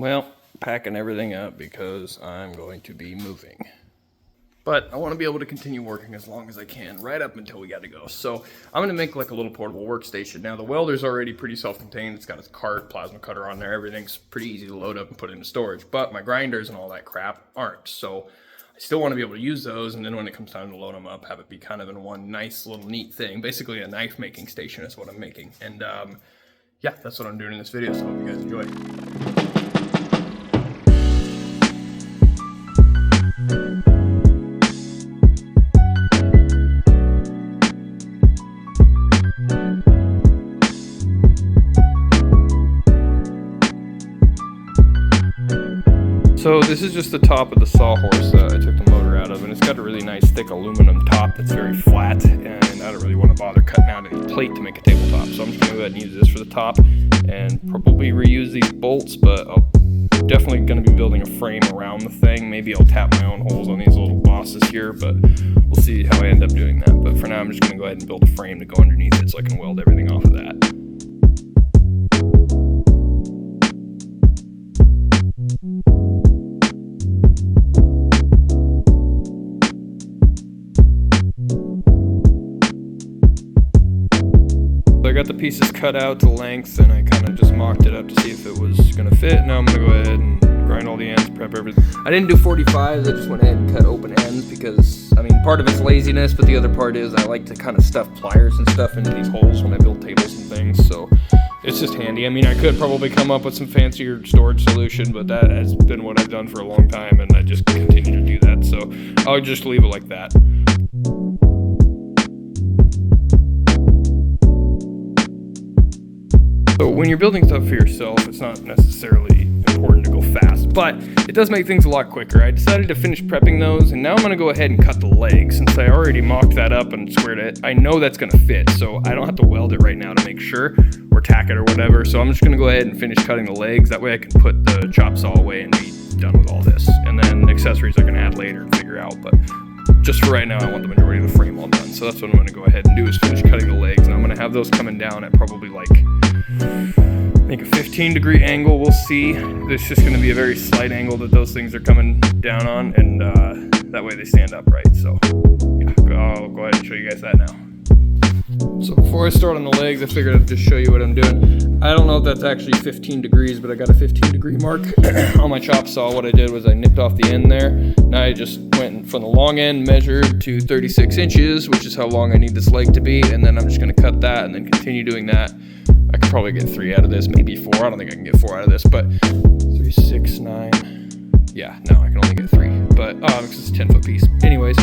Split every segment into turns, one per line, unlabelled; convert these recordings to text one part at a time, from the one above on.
Well, packing everything up because I'm going to be moving. But I want to be able to continue working as long as I can, right up until we got to go. So I'm going to make like a little portable workstation. Now the welder's already pretty self-contained. It's got its cart, plasma cutter on there. Everything's pretty easy to load up and put into storage. But my grinders and all that crap aren't. So I still want to be able to use those. And then when it comes time to load them up, have it be kind of in one nice little neat thing. Basically a knife making station is what I'm making. And yeah, that's what I'm doing in this video. So I hope you guys enjoy. So this is just the top of the sawhorse that I took the motor out of, and it's got a really nice thick aluminum top that's very flat, and I don't really want to bother cutting out any plate to make a tabletop, so I'm just going to go ahead and use this for the top, and probably reuse these bolts, but I'm definitely going to be building a frame around the thing. Maybe I'll tap my own holes on these little bosses here, but we'll see how I end up doing that. But for now, I'm just going to go ahead and build a frame to go underneath it so I can weld everything off of that. I got the pieces cut out to length, and I kind of just mocked it up to see if it was going to fit. Now I'm going to go ahead and grind all the ends, prep everything. I didn't do 45s, I just went ahead and cut open ends because, I mean, part of it's laziness, but the other part is I like to kind of stuff pliers and stuff into these holes when I build tables and things, so it's just handy. I mean, I could probably come up with some fancier storage solution, but that has been what I've done for a long time, and I just continue to do that, so I'll just leave it like that. So when you're building stuff for yourself, it's not necessarily important to go fast, but it does make things a lot quicker. I decided to finish prepping those, and now I'm going to go ahead and cut the legs. Since I already mocked that up and squared it, I know that's going to fit, so I don't have to weld it right now to make sure, or tack it or whatever. So I'm just going to go ahead and finish cutting the legs. That way I can put the chop saw away and be done with all this. And then accessories I can add later and figure out, but just for right now, I want the majority of the frame all done. So that's what I'm going to go ahead and do, is finish cutting the legs, and I'm going to have those coming down at probably like a 15-degree angle. We'll see. It's just going to be a very slight angle that those things are coming down on, and that way they stand upright. So yeah, I'll go ahead and show you guys that now. So before I start on the legs, I figured I'd just show you what I'm doing. I don't know if that's actually 15 degrees, but I got a 15-degree mark on my chop saw. What I did was I nipped off the end there. Now I just went from the long end, measured to 36 inches, which is how long I need this leg to be, and then I'm just going to cut that and then continue doing that. I could probably get 3 out of this, maybe 4. I don't think I can get 4 out of this, but 3, 6, 9. Yeah, no, I can only get 3, but because it's a 10-foot piece. Anyways,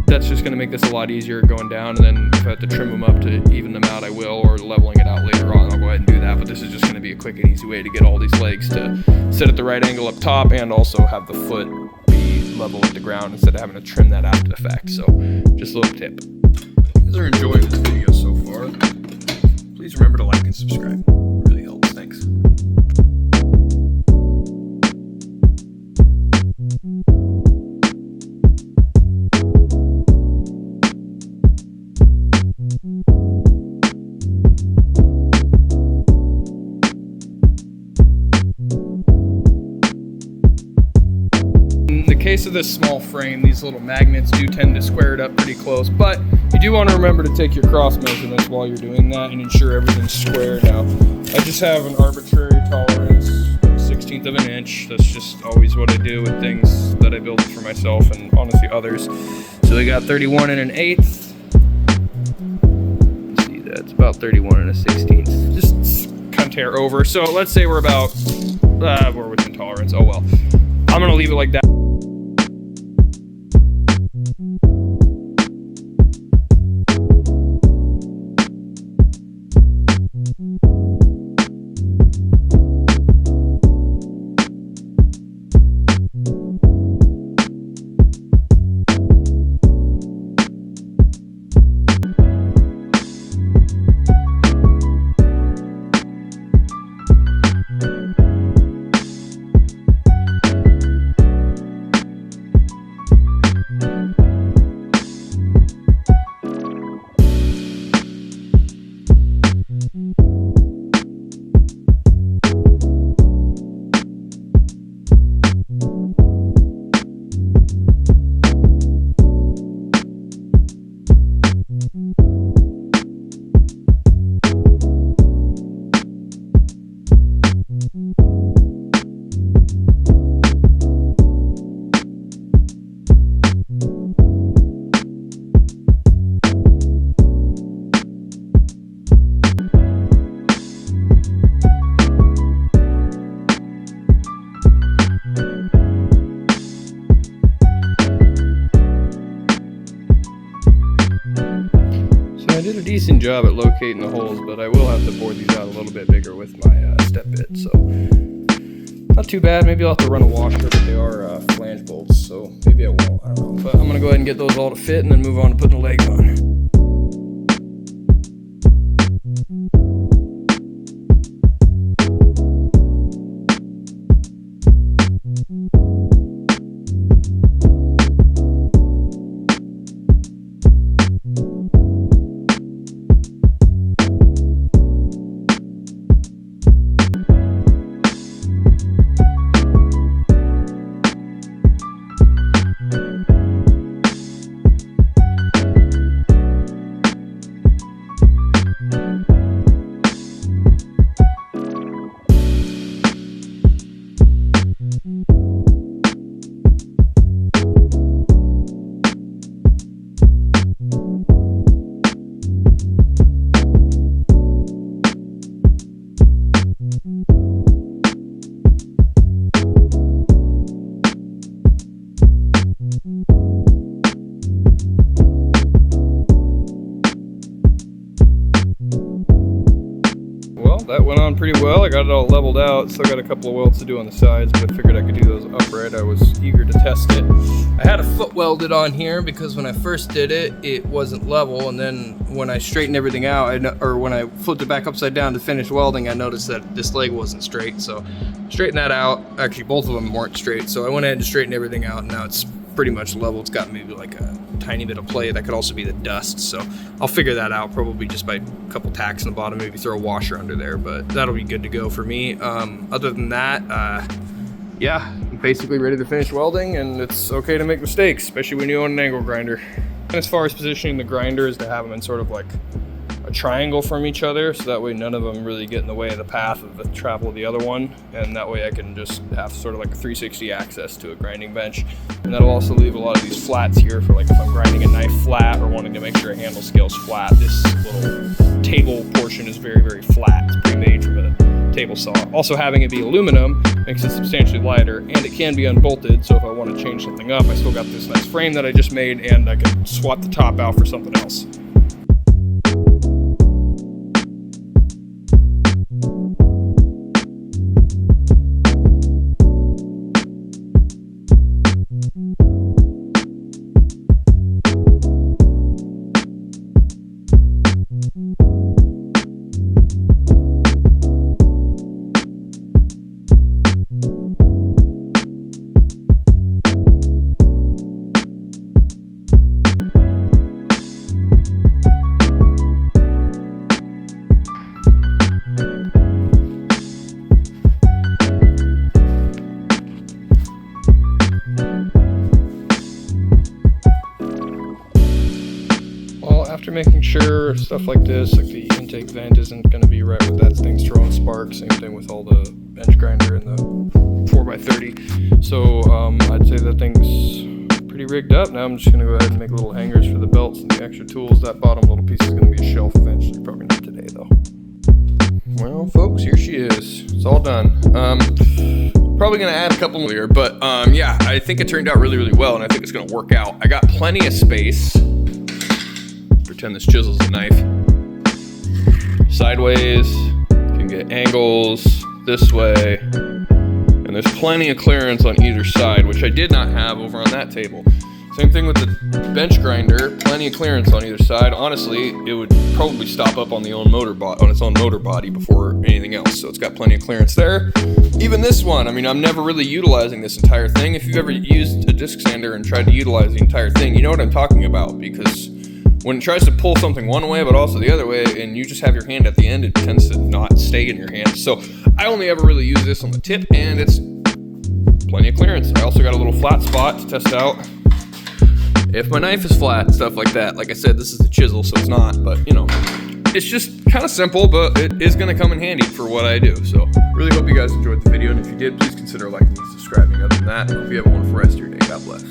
that's just going to make this a lot easier going down, and then if I have to trim them up to even them out, I will, or leveling it out later on, I'll go ahead and do that. But this is just going to be a quick and easy way to get all these legs to sit at the right angle up top, and also have the foot be level with the ground instead of having to trim that after the fact. So just a little tip. If you guys are enjoying this video so far, please remember to like and subscribe. It really helps. Thanks. In the case of this small frame, these little magnets do tend to square it up pretty close, but you do want to remember to take your cross measurements while you're doing that and ensure everything's square. Now, I just have an arbitrary tolerance, 1/16 of an inch. That's just always what I do with things that I build for myself and honestly others. So we got 31 1/8. See, that's about 31 1/16. Just kind of tear over. So let's say we're about, we're within tolerance. Oh well. I'm gonna leave it like that. decent job at locating the holes, but I will have to bore these out a little bit bigger with my step bit, so not too bad. Maybe I'll have to run a washer, but they are flange bolts, so maybe I won't, I don't know. But I'm gonna go ahead and get those all to fit and then move on to putting the legs on. That went on pretty well. I got it all leveled out. Still got a couple of welds to do on the sides, but I figured I could do those upright. I was eager to test it. I had a foot welded on here because when I first did it, it wasn't level, and then when I straightened everything out, or when I flipped it back upside down to finish welding, I noticed that this leg wasn't straight. So straighten that out. Actually, both of them weren't straight, so I went ahead and straightened everything out, and now it's pretty much level. It's got maybe like a tiny bit of play. That could also be the dust, so I'll figure that out probably just by a couple tacks in the bottom, maybe throw a washer under there, but that'll be good to go for me. Other than that, yeah, I'm basically ready to finish welding, and it's okay to make mistakes, especially when you own an angle grinder. And as far as positioning the grinder is to have them in sort of like a triangle from each other, so that way none of them really get in the way of the path of the travel of the other one, and that way I can just have sort of like a 360 access to a grinding bench. And that'll also leave a lot of these flats here for like if I'm grinding a knife flat or wanting to make sure a handle scale's flat. This little table portion is very, very flat. It's pre-made from a table saw. Also, having it be aluminum makes it substantially lighter, and it can be unbolted, so if I want to change something up, I still got this nice frame that I just made, and I can swap the top out for something else. After making sure stuff like this, like the intake vent isn't going to be right with that thing's throwing sparks, same thing with all the bench grinder and the 4x30. So I'd say that thing's pretty rigged up. Now I'm just going to go ahead and make little hangers for the belts and the extra tools. That bottom little piece is going to be a shelf eventually, probably not today though. Well folks, here she is. It's all done. Probably going to add a couple more here, but yeah, I think it turned out really, really well, and I think it's going to work out. I got plenty of space. Pretend this chisel's a knife. Sideways, can get angles this way, and there's plenty of clearance on either side, which I did not have over on that table. Same thing with the bench grinder, plenty of clearance on either side. Honestly, it would probably stop up on its own motor body before anything else, so it's got plenty of clearance there. Even this one, I mean, I'm never really utilizing this entire thing. If you've ever used a disc sander and tried to utilize the entire thing, you know what I'm talking about, because when it tries to pull something one way but also the other way, and you just have your hand at the end, it tends to not stay in your hand. So I only ever really use this on the tip, and it's plenty of clearance. I also got a little flat spot to test out if my knife is flat, stuff like that. Like I said, this is a chisel, so it's not, but you know, it's just kind of simple, but it is going to come in handy for what I do. So really hope you guys enjoyed the video, and if you did, please consider liking and subscribing. Other than that, I hope you have a wonderful rest of your day. God bless.